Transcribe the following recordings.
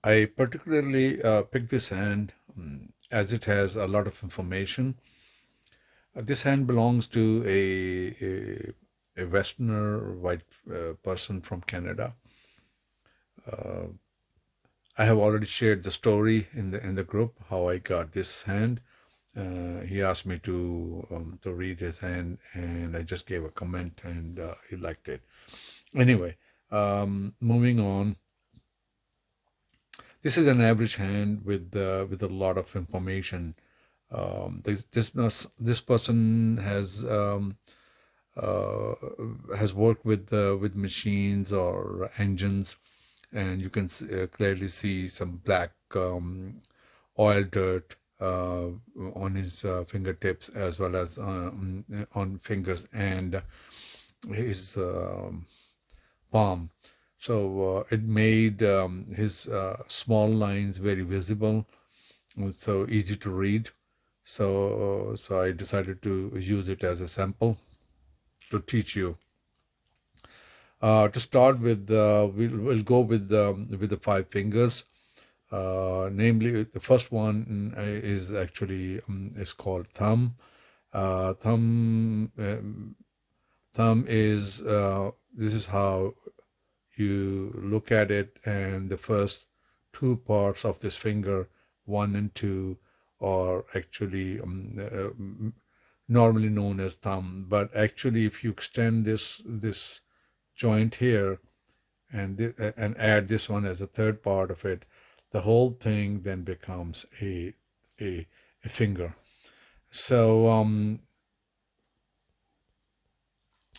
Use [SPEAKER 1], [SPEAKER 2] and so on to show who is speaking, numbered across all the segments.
[SPEAKER 1] I particularly picked this hand as it has a lot of information. This hand belongs to a Westerner white person from Canada. I have already shared the story in the group how I got this hand. He asked me to read his hand, and I just gave a comment, and he liked it. Anyway, moving on. This is an average hand with a lot of information. This person uh, has worked with machines or engines, and you can clearly see some black oil dirt on his fingertips as well as on fingers and his palm. So it made his small lines very visible, so easy to read. So I decided to use it as a sample to teach you. To start with, we'll go with the five fingers. Namely, the first one is actually is called thumb. Uh, thumb thumb is this is how you look at it, and the first two parts of this finger, one and two, are actually normally known as thumb. But actually, if you extend this joint here and add this one as a third part of it, the whole thing then becomes a, a finger. So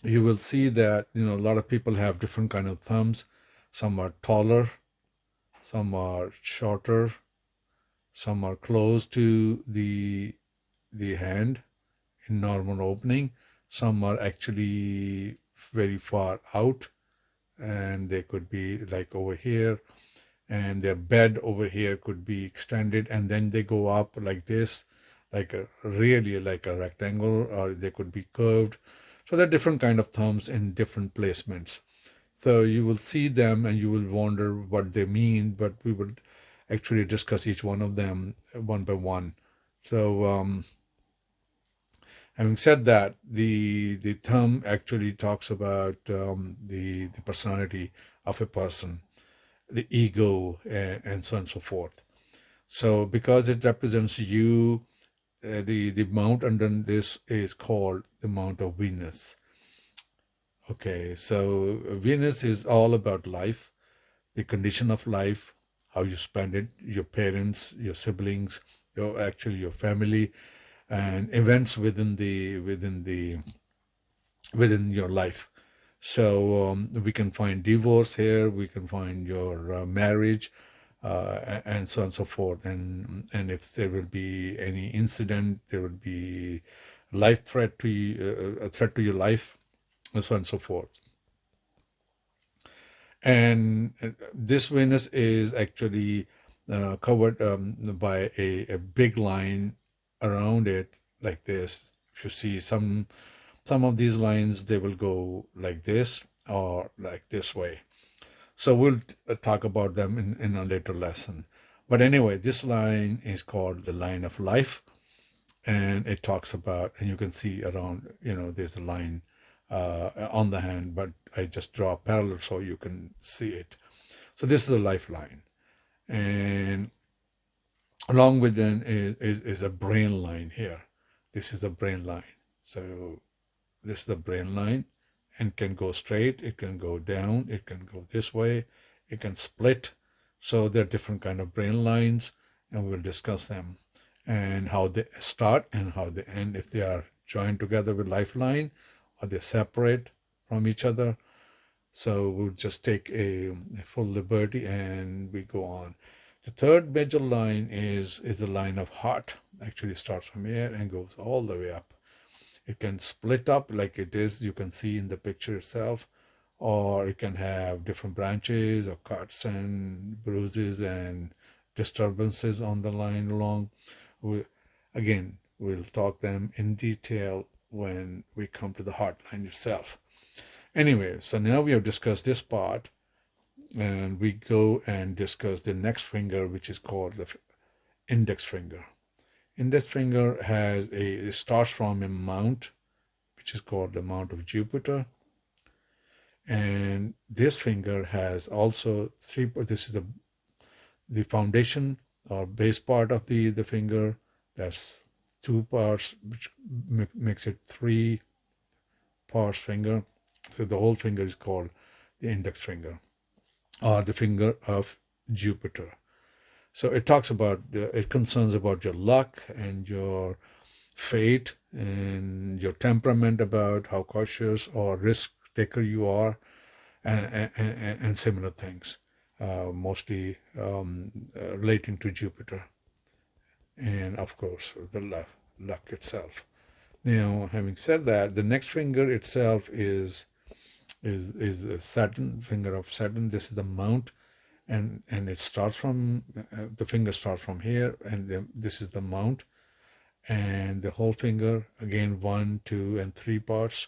[SPEAKER 1] you will see that a lot of people have different kind of thumbs. Some are taller, some are shorter, some are close to the hand in normal opening. Some are actually very far out, and they could be like over here, and their bed over here could be extended, and then they go up like this, like a really like a rectangle, or they could be curved. So there are different kind of thumbs in different placements. So you will see them and you will wonder what they mean, but we will actually discuss each one of them one by one. So having said that, the thumb actually talks about the personality of a person, the ego, and so on and so forth. So because it represents you, the mount under this is called the mount of Venus. Okay, so Venus is all about life, the condition of life, how you spend it, your parents, your siblings, your family, and events within your life. So we can find divorce here, we can find your marriage, and so on and so forth. And if there will be any incident, there will be life threat to you, a threat to your life, and so on and so forth. And this Venus is actually covered by a big line around it, like this. If you see some of these lines, they will go like this or like this way. So we'll talk about them in a later lesson. But anyway, this line is called the line of life, and it talks about, and you can see around, there's a line on the hand, but I just draw a parallel so you can see it. So this is a lifeline, and along with them is a brain line here. This is a brain line. So this is the brain line, and can go straight, it can go down, it can go this way, it can split. So there are different kind of brain lines, and we'll discuss them and how they start and how they end, if they are joined together with lifeline or they separate from each other. So we'll just take a full liberty and we go on. The third major line is the line of heart. Actually starts from here and goes all the way up. It can split up like it is, you can see in the picture itself, or it can have different branches or cuts and bruises and disturbances on the line along. We, again, we'll talk them in detail when we come to the heart line itself. Anyway, so now we have discussed this part. and we go and discuss the next finger, which is called the index finger. Index finger it starts from a mount, which is called the mount of Jupiter. And this finger has also three, this is the foundation or base part of the finger. That's two parts, which makes it three parts finger. So the whole finger is called the index finger or the finger of Jupiter. So it talks about, it concerns about your luck and your fate and your temperament, about how cautious or risk taker you are, and similar things, mostly relating to Jupiter and, of course, the luck itself. Now, having said that, the next finger itself is a Saturn, finger of Saturn. This is the mount, and it starts from the finger starts from here, and this is the mount, and the whole finger again, 1, 2, and 3 parts.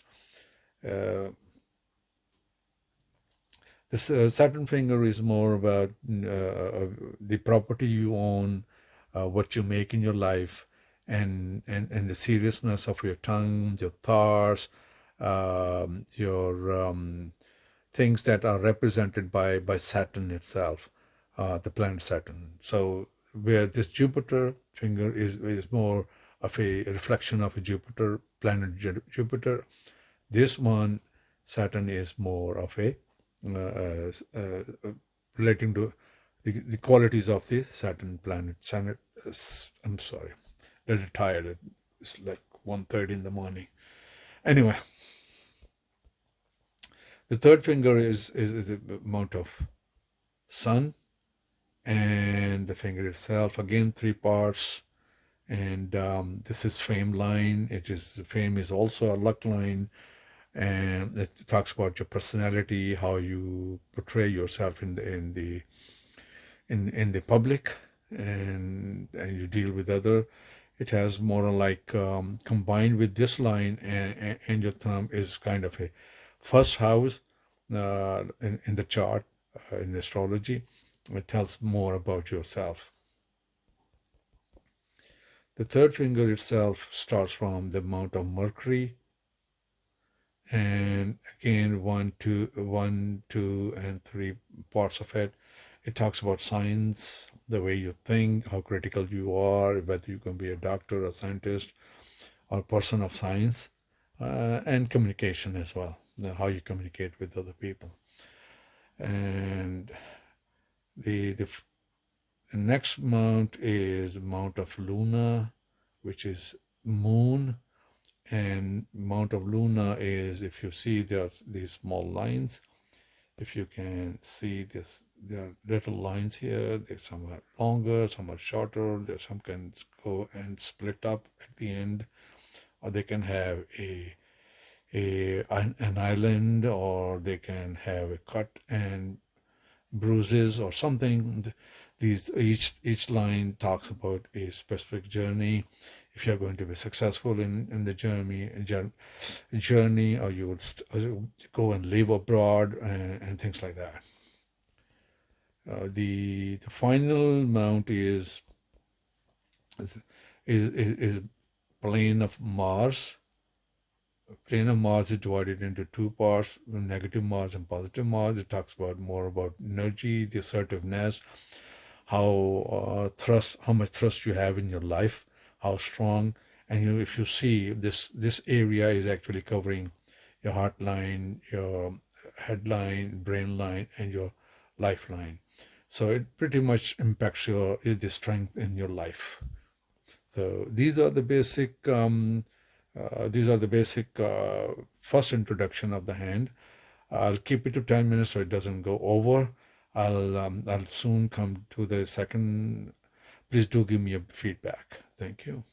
[SPEAKER 1] This Saturn finger is more about the property you own, what you make in your life, and the seriousness of your tongue, your thoughts, your things that are represented by Saturn itself, the planet Saturn. So where this Jupiter finger is more of a reflection of a Jupiter, planet Jupiter. This one, Saturn, is more of a relating to the qualities of the Saturn planet. I'm sorry, a little tired. It's like 1:30 in the morning. Anyway, the third finger is the amount of Sun, and the finger itself again 3 parts. And this is fame line. Fame is also a luck line, and it talks about your personality, how you portray yourself in the public, and you deal with other. It has more like combined with this line, and your thumb is kind of a first house in the chart, in astrology. It tells more about yourself. The third finger itself starts from the mount of Mercury, and again 1, 2, and 3 parts of it. It talks about science, the way you think, how critical you are, whether you can be a doctor, a scientist, or a person of science, and communication as well, how you communicate with other people. And the next mount is Mount of Luna, which is moon. And Mount of Luna is, if you see, there are these small lines. If you can see this, there are little lines here. They're some are longer, some are shorter. Some can go and split up at the end, or they can have an island, or they can have a cut and bruises or something. Each line talks about a specific journey. If you're going to be successful in the journey, or you would go and live abroad, and things like that. The final mount is plane of Mars. Plane of Mars is divided into 2 parts, negative Mars and positive Mars. It talks about more about energy, the assertiveness, how much thrust you have in your life, how strong. And if you see, this area is actually covering your heart line, your head line, brain line, and your lifeline. So it pretty much impacts the strength in your life. So these are the basic first introduction of the hand. I'll keep it to 10 minutes so it doesn't go over. I'll soon come to the second. Please do give me a feedback. Thank you.